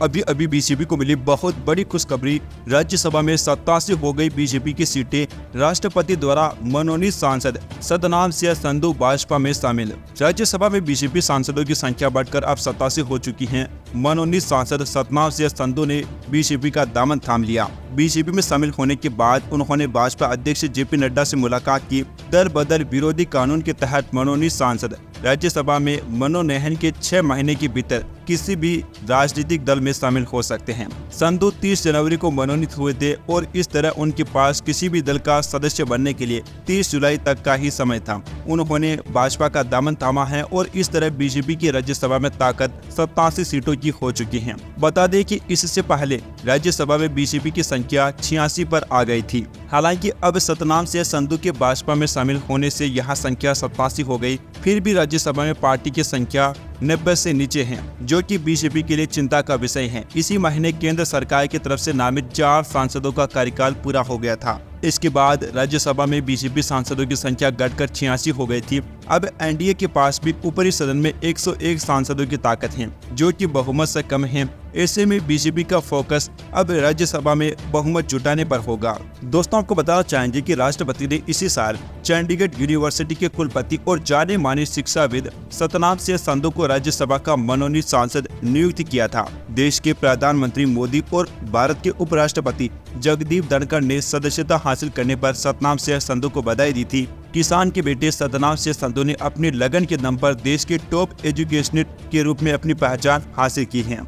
अभी अभी बीजेपी को मिली बहुत बड़ी खुशखबरी। राज्यसभा में 87 हो गई बीजेपी की सीटें। राष्ट्रपति द्वारा मनोनीत सांसद सतनाम सिंह संधू भाजपा में शामिल। राज्यसभा में बीजेपी सांसदों की संख्या बढ़कर अब 87 हो चुकी है। मनोनीत सांसद सतनाम सिंह संधू ने बीजेपी का दामन थाम लिया। बीजेपी में शामिल होने के बाद उन्होंने भाजपा अध्यक्ष जेपी नड्डा से मुलाकात की। दल बदल विरोधी कानून के तहत मनोनीत सांसद राज्यसभा में मनोनयन के 6 महीने के भीतर किसी भी राजनीतिक दल में शामिल हो सकते हैं। संधू 30 जनवरी को मनोनीत हुए थे और इस तरह उनके पास किसी भी दल का सदस्य बनने के लिए 30 जुलाई तक का ही समय था। उन्होंने भाजपा का दामन थामा है और इस तरह बीजेपी की राज्यसभा में ताकत 87 सीटों की हो चुकी है। बता दें कि इससे पहले राज्यसभा में बीजेपी की संख्या 86 पर आ गई थी। हालांकि अब सतनाम सिंह संधू के भाजपा में शामिल होने से यहाँ संख्या 87 हो गई। फिर भी राज्यसभा में पार्टी की संख्या 90 से नीचे है, जो कि बीजेपी के लिए चिंता का विषय है। इसी महीने केंद्र सरकार की तरफ से नामित 4 सांसदों का कार्यकाल पूरा हो गया था। इसके बाद राज्यसभा में बीजेपी सांसदों की संख्या घटकर 86 हो गई थी। अब एनडीए के पास भी ऊपरी सदन में 101 सांसदों की ताकत है, जो कि बहुमत से कम है। ऐसे में बीजेपी का फोकस अब राज्यसभा में बहुमत जुटाने पर होगा। दोस्तों, आपको बताना चाहेंगे कि राष्ट्रपति ने इसी साल चंडीगढ़ यूनिवर्सिटी के कुलपति और जाने माने शिक्षाविद सतनाम सिंह संधू को राज्यसभा का मनोनीत सांसद नियुक्त किया था। देश के प्रधानमंत्री मोदी और भारत के उपराष्ट्रपति जगदीप धनखड़ ने सदस्यता हासिल करने पर सतनाम सिंह संधू को बधाई दी थी। किसान के बेटे सतनाम सिंह संधू ने अपनी लगन के दम पर देश के टॉप एजुकेशनिस्ट के रूप में अपनी पहचान हासिल की है।